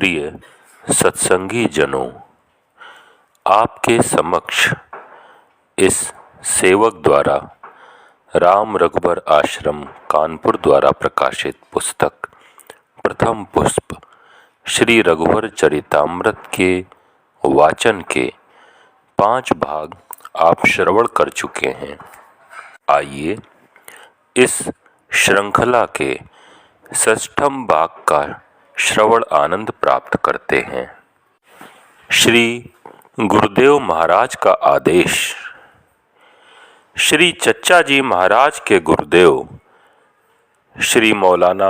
प्रिय सत्संगी जनों, आपके समक्ष इस सेवक द्वारा राम रघुबर आश्रम कानपुर द्वारा प्रकाशित पुस्तक प्रथम पुष्प श्री रघुवर चरितामृत के वाचन के 5 भाग आप श्रवण कर चुके हैं। आइए इस श्रृंखला के 6ठम भाग का श्रवण आनंद प्राप्त करते हैं। श्री गुरुदेव महाराज का आदेश। श्री चच्चा जी महाराज के गुरुदेव श्री मौलाना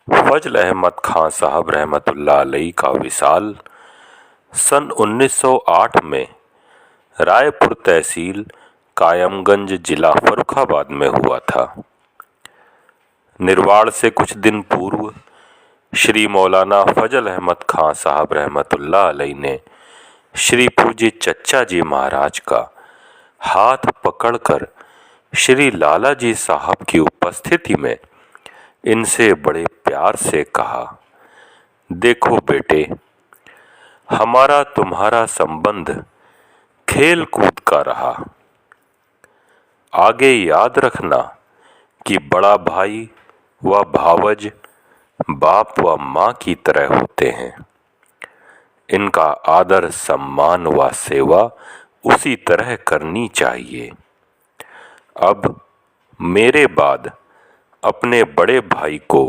फजल अहमद खां साहब रहमतुल्लाह अलैह का विसाल सन 1908 में रायपुर तहसील कायमगंज जिला फर्रुखाबाद में हुआ था। निर्वाण से कुछ दिन पूर्व श्री मौलाना फजल अहमद खां साहब रहमतुल्लाह अलैह ने श्री पूज्य चच्चा जी महाराज का हाथ पकड़कर श्री लाला जी साहब की उपस्थिति में इनसे बड़े प्यार से कहा, देखो बेटे, हमारा तुम्हारा संबंध खेल कूद का रहा। आगे याद रखना कि बड़ा भाई व भावज बाप व माँ की तरह होते हैं। इनका आदर सम्मान व सेवा उसी तरह करनी चाहिए। अब मेरे बाद अपने बड़े भाई को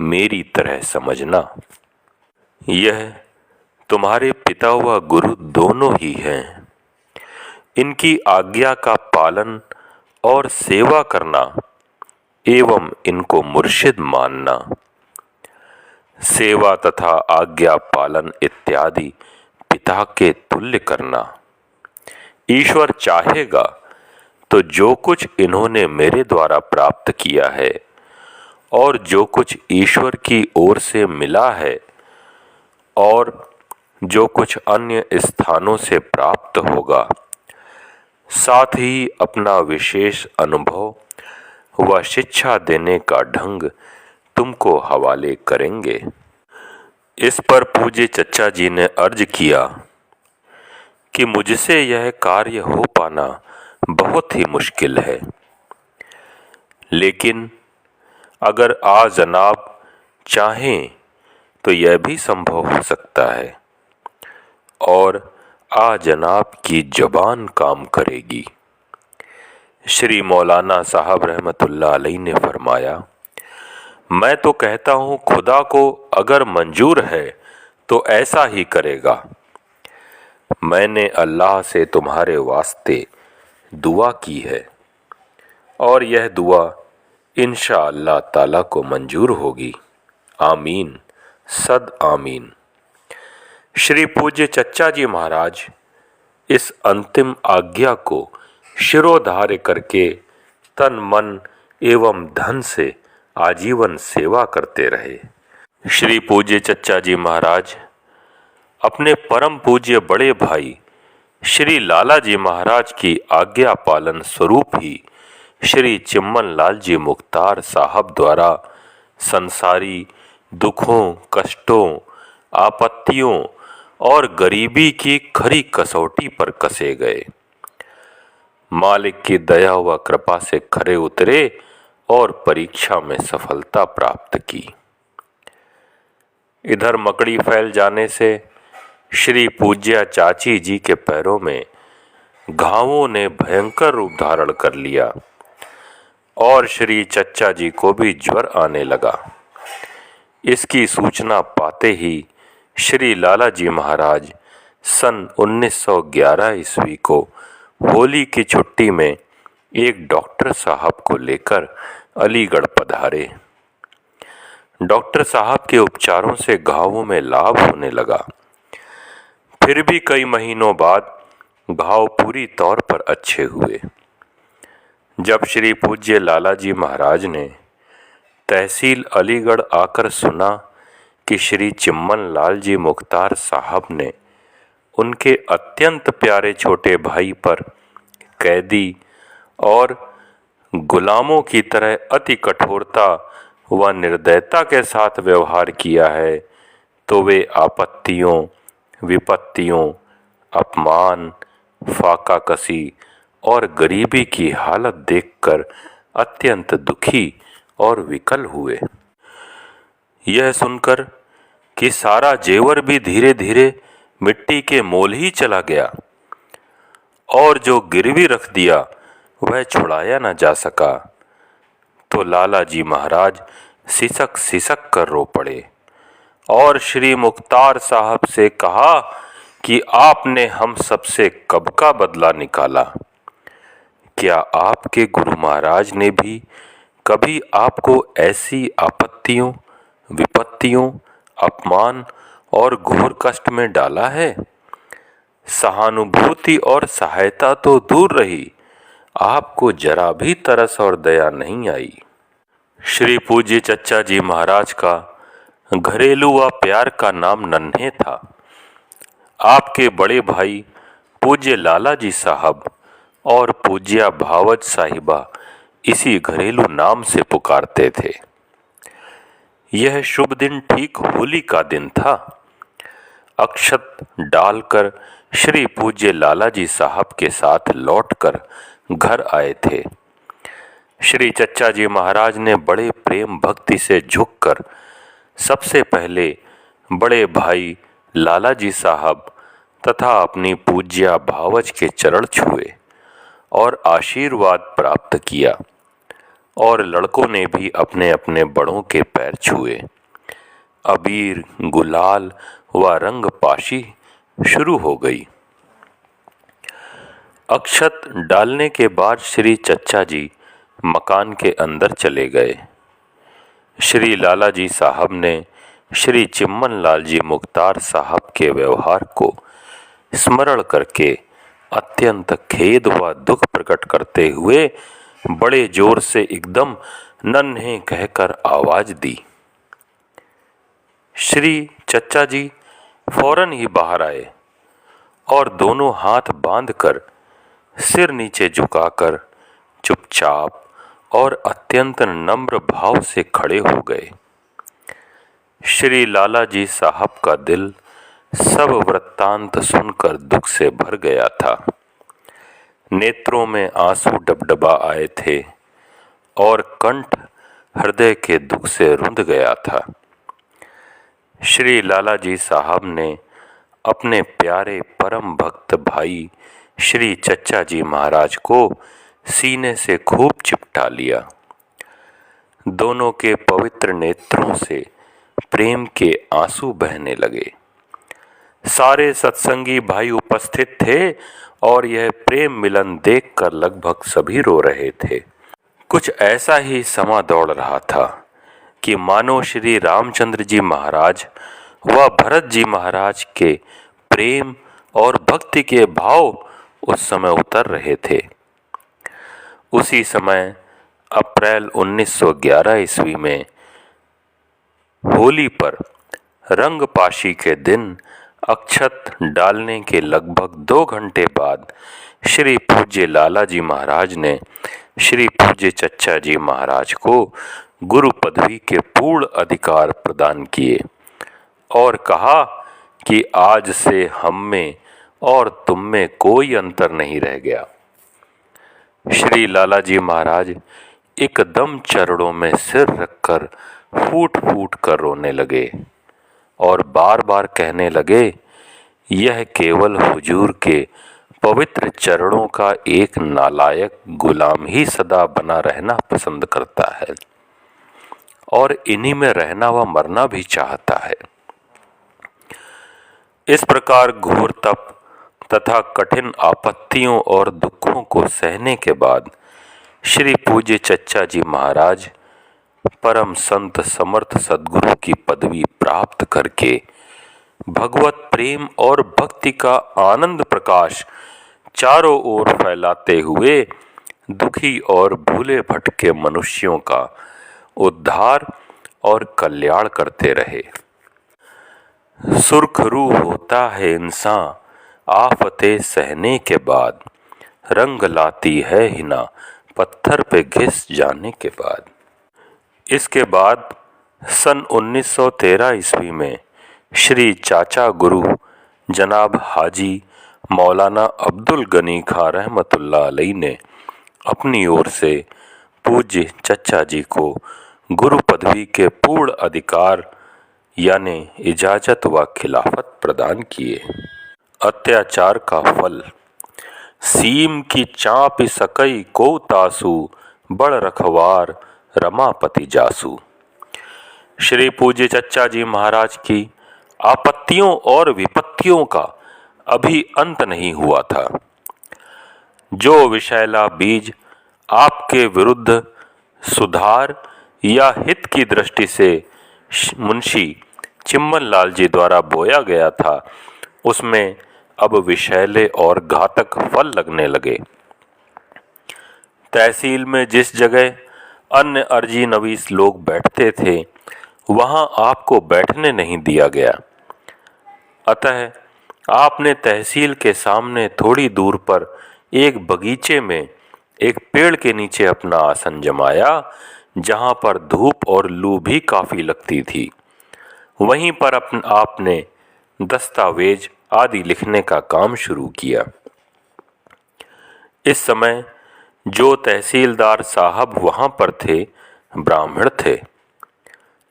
मेरी तरह समझना। यह तुम्हारे पिता व गुरु दोनों ही हैं। इनकी आज्ञा का पालन और सेवा करना एवं इनको मुर्शिद मानना। सेवा तथा आज्ञा पालन इत्यादि पिता के तुल्य करना। ईश्वर चाहेगा तो जो कुछ इन्होंने मेरे द्वारा प्राप्त किया है और जो कुछ ईश्वर की ओर से मिला है और जो कुछ अन्य स्थानों से प्राप्त होगा, साथ ही अपना विशेष अनुभव व शिक्षा देने का ढंग तुमको हवाले करेंगे। इस पर पूज्य चच्चा जी ने अर्ज किया कि मुझसे यह कार्य हो पाना बहुत ही मुश्किल है, लेकिन अगर आ जनाब चाहें तो यह भी संभव हो सकता है और आ जनाब की जबान काम करेगी। श्री मौलाना साहब रहमतुल्लाह अलैह ने फरमाया, मैं तो कहता हूँ खुदा को अगर मंजूर है तो ऐसा ही करेगा। मैंने अल्लाह से तुम्हारे वास्ते दुआ की है और यह दुआ इंशाअल्लाह ताला को मंजूर होगी। आमीन, सद आमीन। श्री पूज्य चच्चा जी महाराज इस अंतिम आज्ञा को शिरोधार्य करके तन मन एवं धन से आजीवन सेवा करते रहे। श्री पूज्य चच्चा जी महाराज अपने परम पूज्य बड़े भाई श्री लाला जी महाराज की आज्ञा पालन स्वरूप ही श्री चिम्मन लाल जी मुख्तार साहब द्वारा संसारी दुखों, कष्टों, आपत्तियों और गरीबी की खरी कसौटी पर कसे गए। मालिक की दया व कृपा से खरे उतरे और परीक्षा में सफलता प्राप्त की। इधर मकड़ी फैल जाने से श्री पूज्या चाची जी के पैरों में घावों ने भयंकर रूप धारण कर लिया और श्री चच्चा जी को भी ज्वर आने लगा। इसकी सूचना पाते ही श्री लाला जी महाराज सन 1911 ईस्वी को होली की छुट्टी में एक डॉक्टर साहब को लेकर अलीगढ़ पधारे। डॉक्टर साहब के उपचारों से घावों में लाभ होने लगा। फिर भी कई महीनों बाद घाव पूरी तौर पर अच्छे हुए। जब श्री पूज्य लाला जी महाराज ने तहसील अलीगढ़ आकर सुना कि श्री चिम्मन लाल जी मुख्तार साहब ने उनके अत्यंत प्यारे छोटे भाई पर कैदी और गुलामों की तरह अति कठोरता व निर्दयता के साथ व्यवहार किया है, तो वे आपत्तियों, विपत्तियों, अपमान, फाकाकसी और गरीबी की हालत देखकर अत्यंत दुखी और विकल हुए। यह सुनकर कि सारा जेवर भी धीरे धीरे मिट्टी के मोल ही चला गया और जो गिरवी रख दिया वह छुड़ाया न जा सका, तो लाला जी महाराज सिसक सिसक कर रो पड़े और श्री मुख्तार साहब से कहा कि आपने हम सबसे कब का बदला निकाला? क्या आपके गुरु महाराज ने भी कभी आपको ऐसी आपत्तियों, विपत्तियों, अपमान और घोर कष्ट में डाला है? सहानुभूति और सहायता तो दूर रही, आपको जरा भी तरस और दया नहीं आई। श्री पूज्य चच्चा जी महाराज का घरेलू व प्यार का नाम नन्हे था। आपके बड़े भाई पूज्य लाला जी साहब और पूज्या भावज साहिबा इसी घरेलू नाम से पुकारते थे। यह शुभ दिन ठीक होली का दिन था। अक्षत डालकर श्री पूज्य लाला जी साहब के साथ लौटकर घर आए थे। श्री चच्चा जी महाराज ने बड़े प्रेम भक्ति से झुककर सबसे पहले बड़े भाई लाला जी साहब तथा अपनी पूज्या भावज के चरण छुए और आशीर्वाद प्राप्त किया और लड़कों ने भी अपने अपने बड़ों के पैर छुए। अबीर, गुलाल व रंग पाशी शुरू हो गई। अक्षत डालने के बाद श्री चच्चा जी मकान के अंदर चले गए। श्री लाला जी साहब ने श्री चिम्मन लाल जी मुख्तार साहब के व्यवहार को स्मरण करके अत्यंत खेद व दुख प्रकट करते हुए बड़े जोर से एकदम नन्हे कहकर आवाज दी। श्री चच्चा जी फौरन ही बाहर आए और दोनों हाथ बांधकर सिर नीचे झुकाकर चुपचाप और अत्यंत नम्र भाव से खड़े हो गए। श्री लाला जी साहब का दिल सब वृत्तांत सुनकर दुख से भर गया था। नेत्रों में आंसू डबडबा आए थे और कंठ हृदय के दुख से रुंध गया था। श्री लाला जी साहब ने अपने प्यारे परम भक्त भाई श्री चच्चा जी महाराज को सीने से खूब चिपटा लिया। दोनों के पवित्र नेत्रों से प्रेम के आंसू बहने लगे। सारे सत्संगी भाई उपस्थित थे और यह प्रेम मिलन देखकर लगभग सभी रो रहे थे। कुछ ऐसा ही समा दौड़ रहा था कि मानो श्री रामचंद्र जी महाराज व भरत जी महाराज के प्रेम और भक्ति के भाव उस समय उतर रहे थे। उसी समय अप्रैल 1911 ईस्वी में होली पर रंगपाशी के दिन अक्षत डालने के लगभग 2 घंटे बाद श्री पूज्य लाला जी महाराज ने श्री पूज्य चच्चा जी महाराज को गुरु पदवी के पूर्ण अधिकार प्रदान किए और कहा कि आज से हम में और तुम में कोई अंतर नहीं रह गया। श्री लाला जी महाराज एकदम चरणों में सिर रखकर फूट फूट कर रोने लगे और बार बार कहने लगे, यह केवल हुजूर के पवित्र चरणों का एक नालायक गुलाम ही सदा बना रहना पसंद करता है और इन्हीं में रहना व मरना भी चाहता है। इस प्रकार घोर तप तथा कठिन आपत्तियों और दुखों को सहने के बाद श्री पूज्य चच्चा जी महाराज परम संत समर्थ सद्गुरु की पदवी प्राप्त करके भगवत प्रेम और भक्ति का आनंद प्रकाश चारों ओर फैलाते हुए दुखी और भूले भटके मनुष्यों का उद्धार और कल्याण करते रहे। सुरखरू होता है इंसान आफतें सहने के बाद, रंग लाती है हिना पत्थर पे घिस जाने के बाद। इसके बाद सन 1913 ईस्वी में श्री चाचा गुरु जनाब हाजी मौलाना अब्दुल गनी खां रहमतुल्लाह अलैह ने अपनी ओर से पूज्य चचा जी को गुरु पदवी के पूर्ण अधिकार यानी इजाजत व खिलाफत प्रदान किए। अत्याचार का फल। सीम की चाँप सकई को तासु, बड़ रखवार रमापति जासु। श्री पूज्य चचा जी महाराज की आपत्तियों और विपत्तियों का अभी अंत नहीं हुआ था। जो विषैला बीज आपके विरुद्ध सुधार या हित की दृष्टि से मुंशी चिम्मन लाल जी द्वारा बोया गया था, उसमें अब विषैले और घातक फल लगने लगे। तहसील में जिस जगह अन्य अर्जी नवीस लोग बैठते थे, वहां आपको बैठने नहीं दिया गया। अतः आपने तहसील के सामने थोड़ी दूर पर एक बगीचे में एक पेड़ के नीचे अपना आसन जमाया, जहां पर धूप और लू भी काफी लगती थी। वहीं पर आपने दस्तावेज आदि लिखने का काम शुरू किया। इस समय जो तहसीलदार साहब वहां पर थे, ब्राह्मण थे,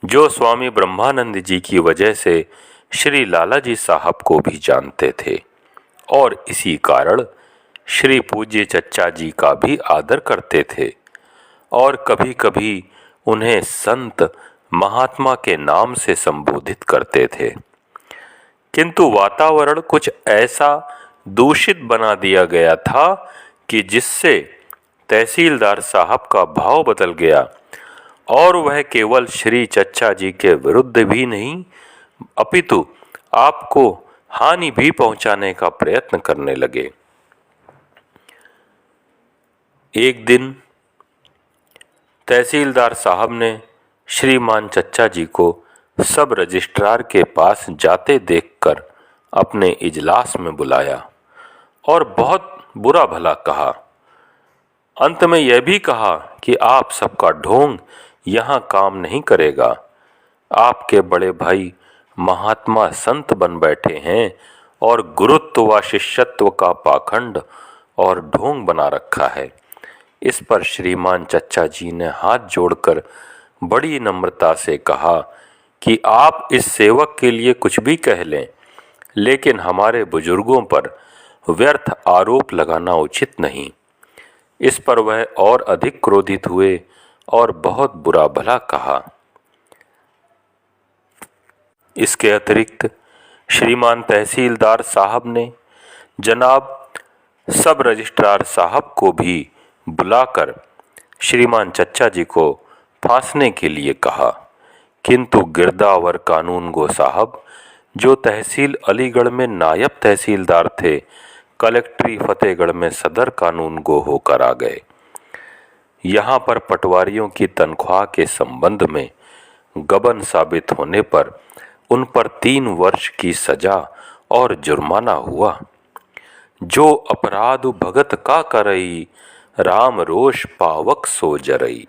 जो स्वामी ब्रह्मानंद जी की वजह से श्री लाला जी साहब को भी जानते थे और इसी कारण श्री पूज्य चचा जी का भी आदर करते थे और कभी कभी उन्हें संत महात्मा के नाम से संबोधित करते थे। किंतु वातावरण कुछ ऐसा दूषित बना दिया गया था कि जिससे तहसीलदार साहब का भाव बदल गया और वह केवल श्री चचा जी के विरुद्ध भी नहीं, अपितु आपको हानि भी पहुंचाने का प्रयत्न करने लगे। एक दिन तहसीलदार साहब ने श्रीमान चचा जी को सब रजिस्ट्रार के पास जाते देखकर अपने इजलास में बुलाया और बहुत बुरा भला कहा। अंत में यह भी कहा कि आप सबका ढोंग यहाँ काम नहीं करेगा। आपके बड़े भाई महात्मा संत बन बैठे हैं और गुरुत्व व शिष्यत्व का पाखंड और ढोंग बना रखा है। इस पर श्रीमान चचा जी ने हाथ जोड़कर बड़ी नम्रता से कहा कि आप इस सेवक के लिए कुछ भी कह लें, लेकिन हमारे बुजुर्गों पर व्यर्थ आरोप लगाना उचित नहीं। इस पर वह और अधिक क्रोधित हुए और बहुत बुरा भला कहा। इसके अतिरिक्त श्रीमान तहसीलदार साहब ने जनाब सब रजिस्ट्रार साहब को भी बुलाकर श्रीमान चचा जी को फांसने के लिए कहा, किंतु गिरदावर कानूनगो साहब, जो तहसील अलीगढ़ में नायब तहसीलदार थे, कलेक्ट्री फतेहगढ़ में सदर कानूनगो होकर आ गए। यहाँ पर पटवारियों की तनख्वाह के संबंध में गबन साबित होने पर उन पर 3 वर्ष की सजा और जुर्माना हुआ। जो अपराध भगत का करई, राम रोष पावक सो जरई।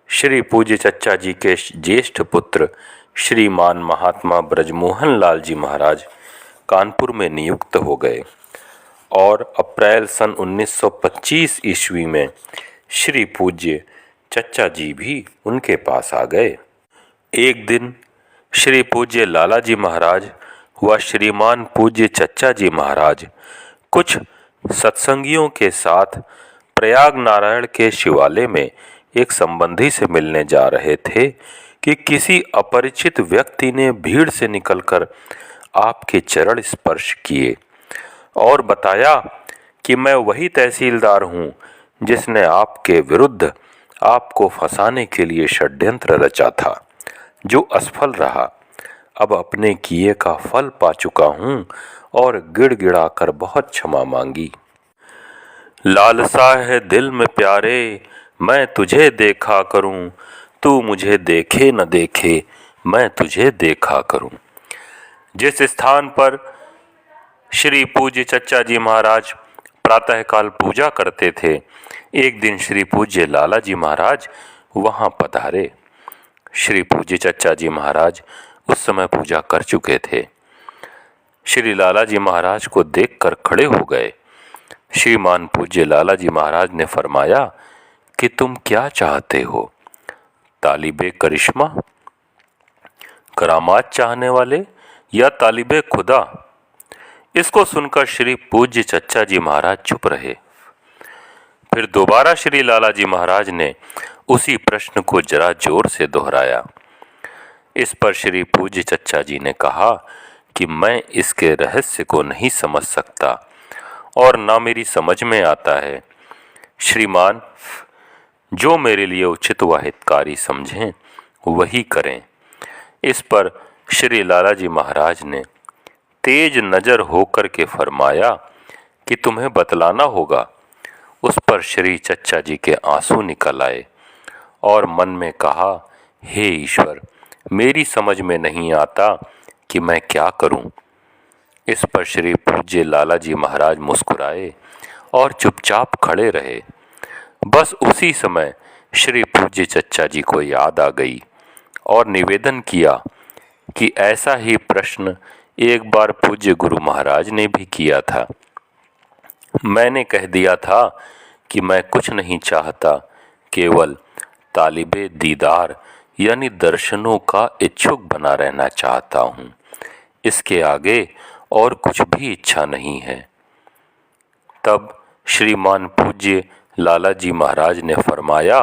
श्री पूज्य चचा जी के ज्येष्ठ पुत्र श्रीमान महात्मा ब्रजमोहन लाल जी महाराज कानपुर में नियुक्त हो गए और अप्रैल सन 1925 ईस्वी में श्री पूज्य चचा जी भी उनके पास आ गए। एक दिन श्री पूज्य लाला जी महाराज व श्रीमान पूज्य चचा जी महाराज कुछ सत्संगियों के साथ प्रयाग नारायण के शिवालय में एक संबंधी से मिलने जा रहे थे कि किसी अपरिचित व्यक्ति ने भीड़ से निकलकर आपके चरण स्पर्श किए और बताया कि मैं वही तहसीलदार हूँ जिसने आपके विरुद्ध आपको फंसाने के लिए षड्यंत्र रचा था, जो असफल रहा। अब अपने किए का फल पा चुका हूँ और गिड़गिड़ाकर बहुत क्षमा मांगी। लालसा है दिल में प्यारे, मैं तुझे देखा करूं, तू मुझे देखे न देखे, मैं तुझे देखा करूं। जिस स्थान पर श्री पूज्य चचा जी महाराज प्रातःकाल पूजा करते थे, एक दिन श्री पूज्य लाला जी महाराज वहां पधारे। श्री पूज्य चचा जी महाराज उस समय पूजा कर चुके थे। श्री लालाजी महाराज को देखकर खड़े हो गए। श्रीमान पूज्य लालाजी महाराज ने फरमाया कि तुम क्या चाहते हो? तालिबे करिश्मा, करामात चाहने वाले, या तालिबे खुदा? इसको सुनकर श्री पूज्य चच्चा जी महाराज चुप रहे। फिर दोबारा श्री लालाजी महाराज ने उसी प्रश्न को जरा जोर से दोहराया। इस पर श्री पूज्य चच्चा जी ने कहा कि मैं इसके रहस्य को नहीं समझ सकता और ना मेरी समझ में आता है। श्रीमान, जो मेरे लिए उचित व हितकारी समझें वही करें। इस पर श्री लालाजी महाराज ने तेज नजर होकर के फरमाया कि तुम्हें बतलाना होगा। उस पर श्री चच्चा जी के आंसू निकल आए और मन में कहा, हे ईश्वर, मेरी समझ में नहीं आता कि मैं क्या करूं। इस पर श्री पूज्य लालाजी महाराज मुस्कुराए और चुपचाप खड़े रहे। बस उसी समय श्री पूज्य चच्चा जी को याद आ गई और निवेदन किया कि ऐसा ही प्रश्न एक बार पूज्य गुरु महाराज ने भी किया था। मैंने कह दिया था कि मैं कुछ नहीं चाहता, केवल तालिबे दीदार यानी दर्शनों का इच्छुक बना रहना चाहता हूँ। इसके आगे और कुछ भी इच्छा नहीं है। तब श्रीमान पूज्य लालाजी महाराज ने फरमाया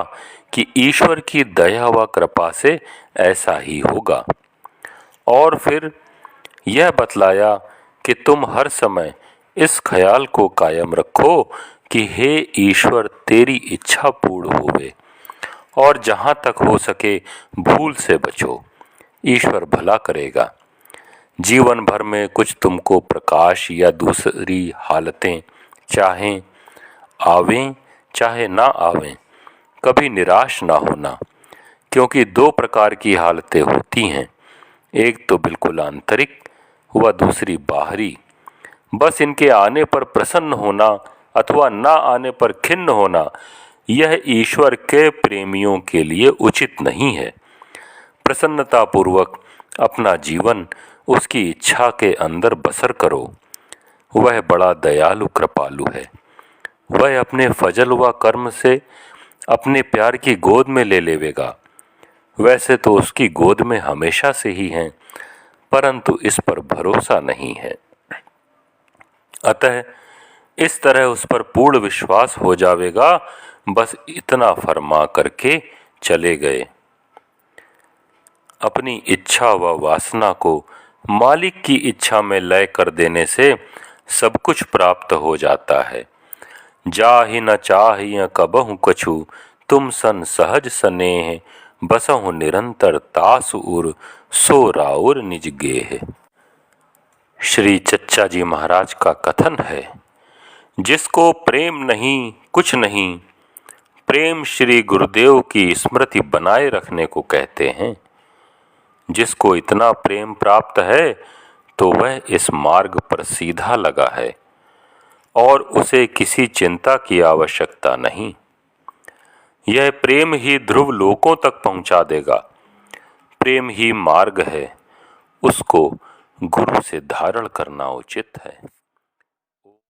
कि ईश्वर की दया व कृपा से ऐसा ही होगा, और फिर यह बतलाया कि तुम हर समय इस ख्याल को कायम रखो कि हे ईश्वर, तेरी इच्छा पूर्ण होवे, और जहाँ तक हो सके भूल से बचो। ईश्वर भला करेगा। जीवन भर में कुछ तुमको प्रकाश या दूसरी हालतें चाहे आवें चाहे ना आवें, कभी निराश ना होना, क्योंकि दो प्रकार की हालतें होती हैं, एक तो बिल्कुल आंतरिक व दूसरी बाहरी। बस इनके आने पर प्रसन्न होना अथवा ना आने पर खिन्न होना, यह ईश्वर के प्रेमियों के लिए उचित नहीं है। प्रसन्नतापूर्वक अपना जीवन उसकी इच्छा के अंदर बसर करो। वह बड़ा दयालु कृपालु है। वह अपने फजल व कर्म से अपने प्यार की गोद में ले लेवेगा। वैसे तो उसकी गोद में हमेशा से ही हैं, परंतु इस पर भरोसा नहीं है। अतः इस तरह उस पर पूर्ण विश्वास हो जावेगा। बस इतना फरमा करके चले गए। अपनी इच्छा व वासना को मालिक की इच्छा में लय कर देने से सब कुछ प्राप्त हो जाता है। जाहि न चाहिए कबहु कछु, तुम सन सहज स्नेह, बसहु निरंतर तासु उर, सो राउर निज गेह। श्री चच्चा जी महाराज का कथन है, जिसको प्रेम नहीं कुछ नहीं, प्रेम श्री गुरुदेव की स्मृति बनाए रखने को कहते हैं। जिसको इतना प्रेम प्राप्त है तो वह इस मार्ग पर सीधा लगा है और उसे किसी चिंता की आवश्यकता नहीं। यह प्रेम ही ध्रुव लोकों तक पहुंचा देगा। प्रेम ही मार्ग है, उसको गुरु से धारण करना उचित है।